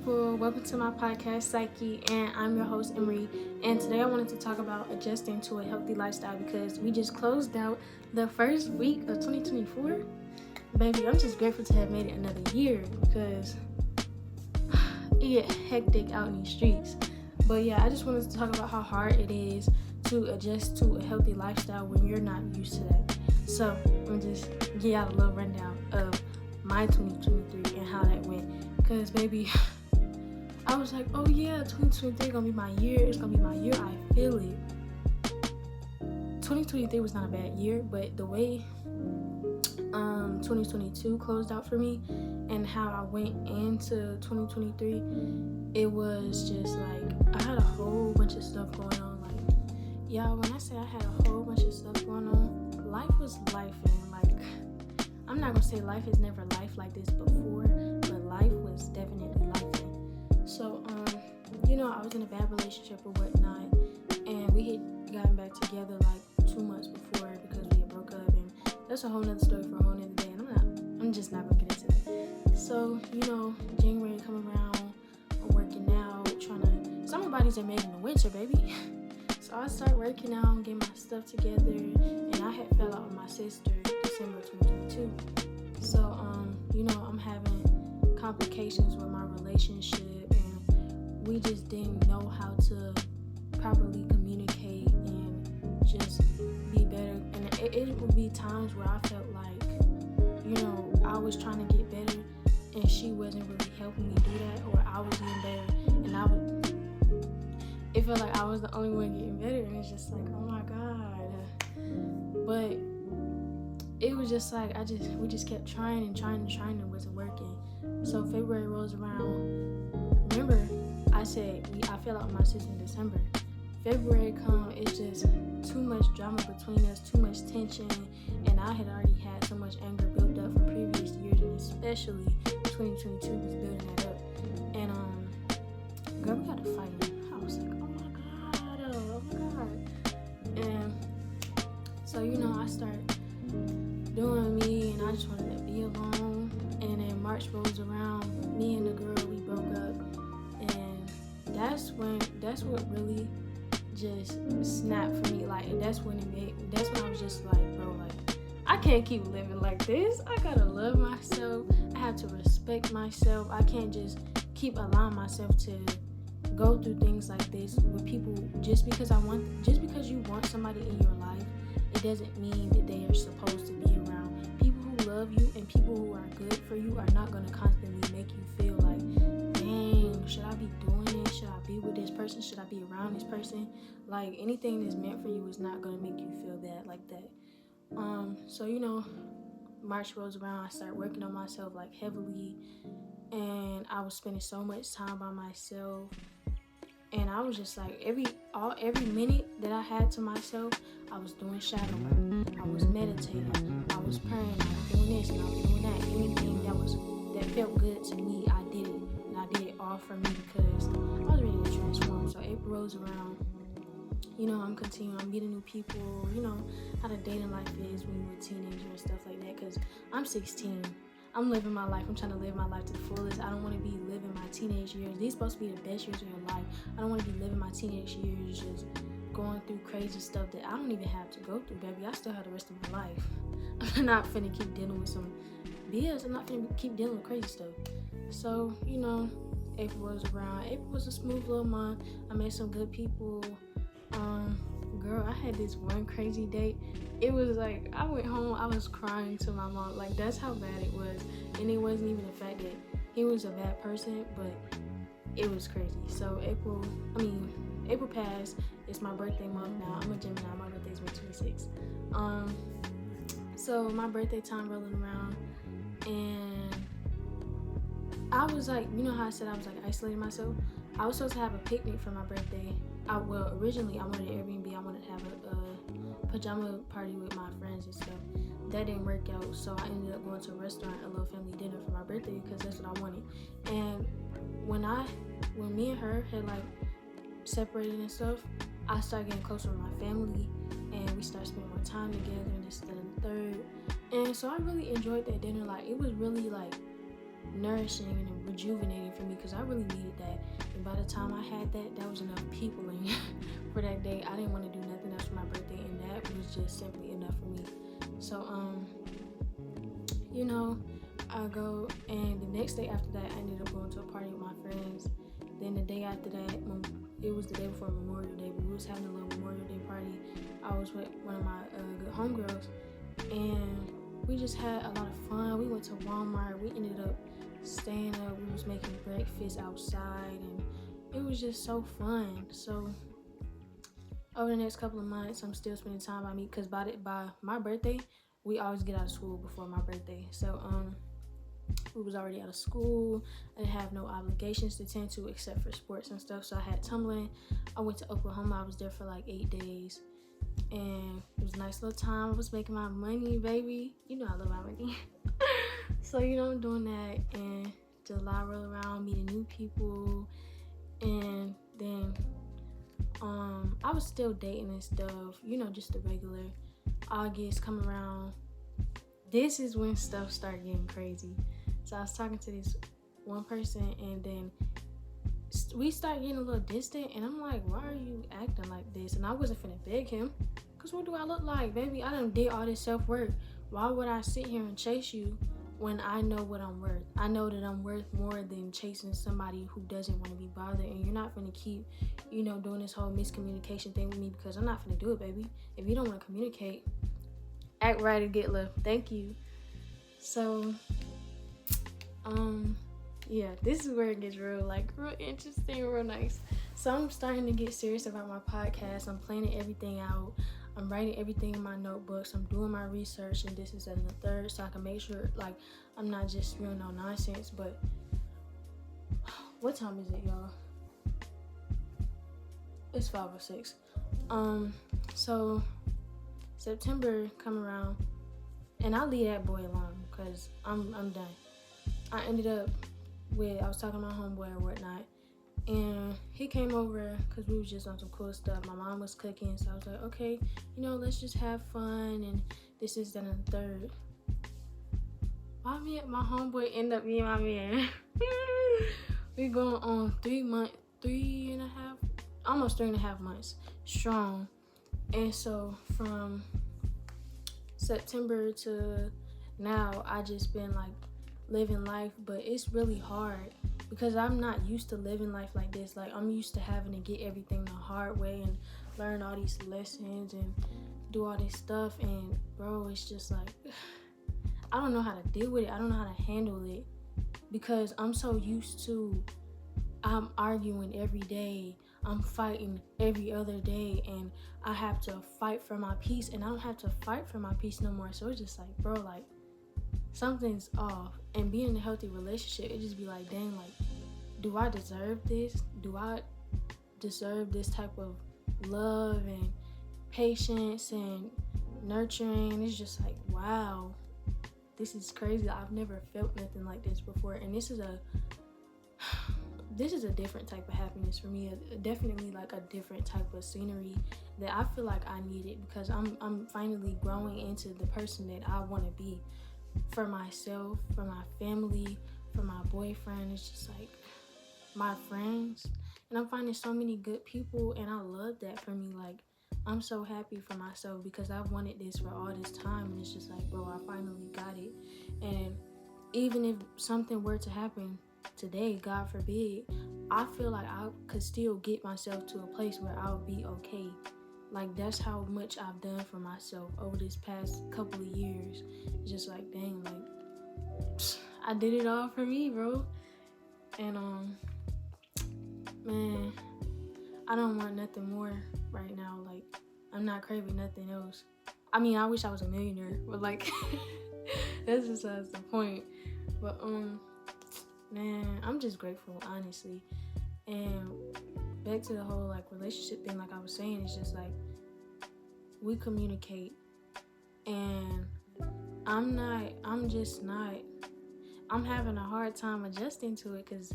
people. Welcome to my podcast, Psych-E, and I'm your host, Emery. And today I wanted to talk about adjusting to a healthy lifestyle because we just closed out the first week of 2024. Baby, I'm just grateful to have made it another year because it get hectic out in these streets. But yeah, I just wanted to talk about how hard it is to adjust to a healthy lifestyle when you're not used to that. So I'm gonna just give out a little rundown of my 2023 and how that went. Because baby, I was like, oh yeah, 2023 gonna be my year. It's gonna be my year. I feel it. 2023 was not a bad year, but the way 2022 closed out for me and how I went into 2023, it was just like I had a whole bunch of stuff going on. Like, y'all, when I say I had a whole bunch of stuff going on, life was life, and like I'm not gonna say life has never life like this before, but life was definitely life. So I was in a bad relationship or whatnot, and we had gotten back together like 2 months before because we had broke up, and that's a whole nother story for a whole nother day, and I'm just not gonna get into that. So January come around, I'm working out, summer bodies are made in the winter, baby. So I start working out, getting my stuff together, and I had fell out with my sister December 2022. So I'm having complications with my relationship, and we just didn't know how to properly communicate and just be better. And it would be times where I felt like I was trying to get better and she wasn't really helping me do that, or I was getting better and it felt like I was the only one getting better, and it's just like, oh my god. But it was just like we just kept trying and it wasn't working. So February rolls around. Remember, I said I fell out with my sister in December. February come, it's just too much drama between us, too much tension, and I had already had so much anger built up from previous years, and especially 2022 was building that up. And girl, we got to fight. I was like, oh my god. And so I started doing me, and I just wanted to be alone. And then March rolls around, me and the girl, we broke up, and that's what really just snapped for me. Like, that's when I was just like, bro, like, I can't keep living like this. I gotta love myself. I have to respect myself. I can't just keep allowing myself to go through things like this with people just because you want somebody in your life. It doesn't mean that they are supposed to be around. People who love you and people who are good for you are not going to constantly make you feel like, dang, should I be doing this? Should I be with this person? Should I be around this person? Like, anything that's meant for you is not going to make you feel bad like that. So March rolls around, I start working on myself like heavily, and I was spending so much time by myself. And I was just like, every minute that I had to myself, I was doing shadow work. I was meditating. I was praying. I was doing this and I was doing that. Anything that felt good to me, I did it. And I did it all for me because I was ready to transform. So April rolls around. I'm continuing. I'm meeting new people. How the dating life is when you're a teenager and stuff like that. Because I'm 16. I'm living my life. I'm trying to live my life to the fullest. I don't want to be living my teenage years. These are supposed to be the best years of your life. I don't want to be living my teenage years just going through crazy stuff that I don't even have to go through, baby. I still have the rest of my life. I'm not finna keep dealing with some BS. I'm not finna keep dealing with crazy stuff. So, April was around. April was a smooth little month. I met some good people. Girl, I had this one crazy date. It was like, I went home, I was crying to my mom. Like, that's how bad it was. And it wasn't even the fact that he was a bad person, but it was crazy. So April passed. It's my birthday month now. I'm a Gemini. My birthday's May 26th. So my birthday time rolling around, and I was like, how I said I was like isolating myself? I was supposed to have a picnic for my birthday. Originally I wanted an Airbnb. I wanted to have a pajama party with my friends and stuff. That didn't work out, so I ended up going to a restaurant, a little family dinner for my birthday because that's what I wanted. And when me and her had like separated and stuff, I started getting closer with my family, and we started spending more time together and this, that, and the third. And so I really enjoyed that dinner. Like, it was really like nourishing and rejuvenating for me, because I really needed that. And by the time I had that, that was enough peopling for that day. I didn't want to do nothing else for my birthday, and that was just simply enough for me. So I go, and the next day after that, I ended up going to a party with my friends. Then the day after that, it was the day before Memorial Day, but we was having a little Memorial Day party. I was with one of my good homegirls, and we just had a lot of fun. We went to Walmart. We ended up staying up. We was making breakfast outside, and it was just so fun. So over the next couple of months, I'm still spending time by me, because by my birthday, we always get out of school before my birthday. So we was already out of school. I didn't have no obligations to tend to except for sports and stuff. So I had tumbling. I went to Oklahoma. I was there for like 8 days, and it was a nice little time. I was making my money, baby. You know I love my money. So I'm doing that, and July roll around, meeting new people, and then I was still dating and stuff, just the regular. August come around. This is when stuff started getting crazy. So I was talking to this one person, and then we started getting a little distant, and I'm like, why are you acting like this? And I wasn't finna beg him, because what do I look like, baby? I done did all this self-work. Why would I sit here and chase you when I know what I'm worth? I know that I'm worth more than chasing somebody who doesn't want to be bothered, and you're not finna keep, doing this whole miscommunication thing with me, because I'm not finna do it, baby. If you don't want to communicate, act right or get left. Thank you. So, yeah, this is where it gets real interesting, real nice. So I'm starting to get serious about my podcast. I'm planning everything out. I'm writing everything in my notebooks. I'm doing my research, and this is and the third, so I can make sure I'm not just real no nonsense. But what time is it, y'all? It's 5:06. So September come around, and I'll leave that boy alone, because I'm done. I ended up I was talking to my homeboy or whatnot, and he came over because we was just on some cool stuff. My mom was cooking, so I was like, okay, let's just have fun, and this is then the third. My homeboy ended up being my man. We going on 3.5 months strong. And so from September to now, I just been living life, but it's really hard because I'm not used to living life like this. I'm used to having to get everything the hard way and learn all these lessons and do all this stuff, and bro, it's just I don't know how to deal with it. I don't know how to handle it, because I'm so used to I'm arguing every day, I'm fighting every other day, and I have to fight for my peace, and I don't have to fight for my peace no more. So it's just bro, something's off. And being in a healthy relationship, it just be dang, do I deserve this? Do I deserve this type of love and patience and nurturing? It's just wow, this is crazy. I've never felt nothing like this before, and this is a different type of happiness for me. Definitely a different type of scenery that I feel I needed, because I'm finally growing into the person that I want to be for myself, for my family, for my boyfriend. It's just my friends, and I'm finding so many good people, and I love that for me. I'm so happy for myself, because I've wanted this for all this time, and it's just bro, I finally got it. And even if something were to happen today, God forbid, I feel I could still get myself to a place where I'll be okay. That's how much I've done for myself over this past couple of years. It's just dang, I did it all for me, bro. And man, I don't want nothing more right now. I'm not craving nothing else. I mean, I wish I was a millionaire, but that's just the point. But man, I'm just grateful, honestly. And back to the whole relationship thing, I was saying, it's just we communicate, and I'm having a hard time adjusting to it, because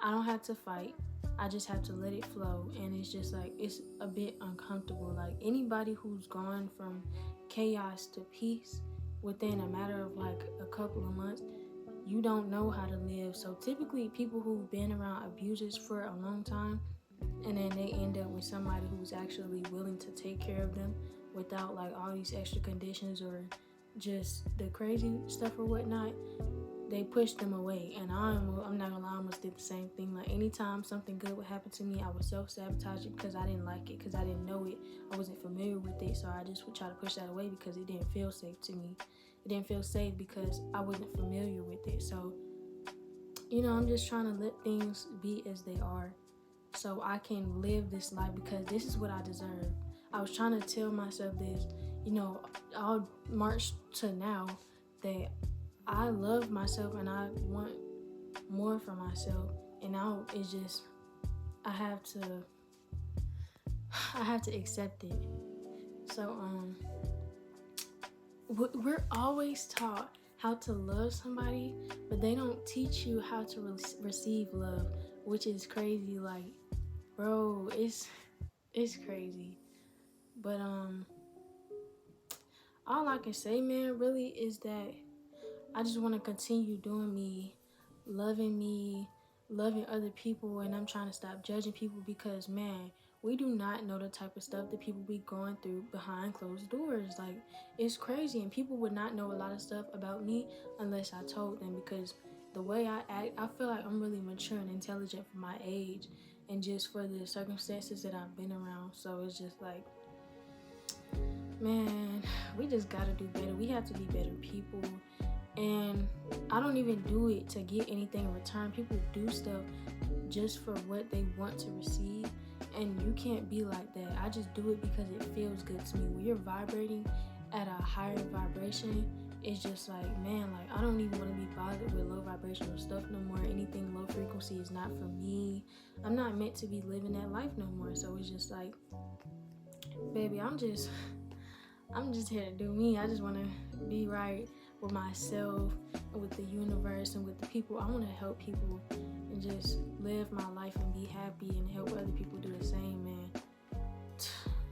I don't have to fight. I just have to let it flow, and it's just it's a bit uncomfortable. Anybody who's gone from chaos to peace within a matter of a couple of months, you don't know how to live. So typically people who've been around abusers for a long time, and then they end up with somebody who's actually willing to take care of them without like all these extra conditions or just the crazy stuff or whatnot, they push them away. And I'm not gonna lie, I almost did the same thing. Like anytime something good would happen to me, I would self-sabotage it because I didn't like it, because I didn't know it, I wasn't familiar with it. So I just would try to push that away because it didn't feel safe to me. It didn't feel safe because I wasn't familiar with it. So, I'm just trying to let things be as they are so I can live this life because this is what I deserve. I was trying to tell myself this, all March to now, that I love myself and I want more for myself. And now it's just, I have to accept it. So, we're always taught how to love somebody, but they don't teach you how to receive love, which is crazy. Like, bro, it's crazy. But all I can say, man, really is that I just want to continue doing me, loving other people, and I'm trying to stop judging people because, man, we do not know the type of stuff that people be going through behind closed doors. Like, it's crazy, and people would not know a lot of stuff about me unless I told them, because the way I act, I feel like I'm really mature and intelligent for my age and just for the circumstances that I've been around. So it's just like, man, we just gotta do better. We have to be better people. And I don't even do it to get anything in return. People do stuff just for what they want to receive, and you can't be like that. I just do it because it feels good to me. When you're vibrating at a higher vibration, it's just like, man, like, I don't even want to be bothered with low vibrational stuff no more. Anything low frequency is not for me. I'm not meant to be living that life no more. So it's just like, baby, I'm just here to do me. I just want to be right with myself and with the universe and with the people. I want to help people and just live my life and be happy and help other people do the same, man.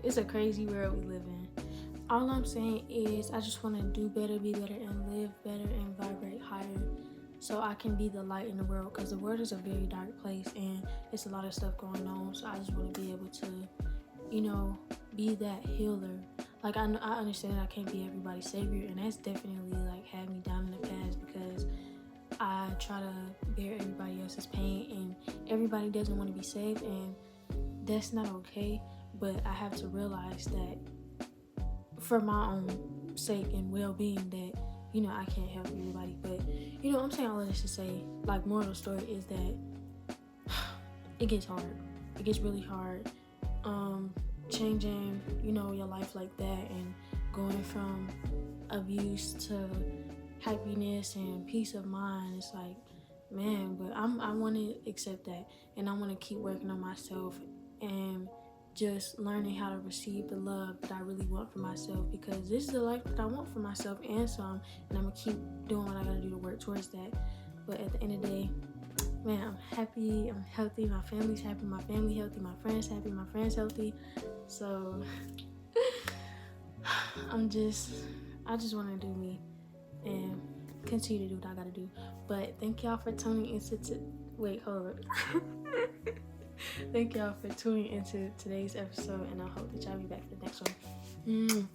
It's a crazy world we live in. All I'm saying is I just want to do better, be better, and live better and vibrate higher so I can be the light in the world, because the world is a very dark place and it's a lot of stuff going on. So I just want to be able to, be that healer. Like, I understand I can't be everybody's savior, and that's definitely like had me down in the past because I try to bear everybody else's pain and everybody doesn't want to be saved, and that's not okay. But I have to realize that for my own sake and well-being that, I can't help everybody. But, I'm saying all of this to say, like, moral of the story is that it gets hard. It gets really hard. Changing, your life like that and going from abuse to happiness and peace of mind. It's like, man, but I want to accept that, and I want to keep working on myself and just learning how to receive the love that I really want for myself, because this is the life that I want for myself and some, and I'm gonna keep doing what I gotta do to work towards that. But at the end of the day, man, I'm happy, I'm healthy, my family's happy, my family healthy, my friends happy, my friends healthy. So I just want to do me and continue to do what I gotta do. But thank y'all for tuning into thank y'all for tuning into today's episode, and I hope that y'all be back for the next one.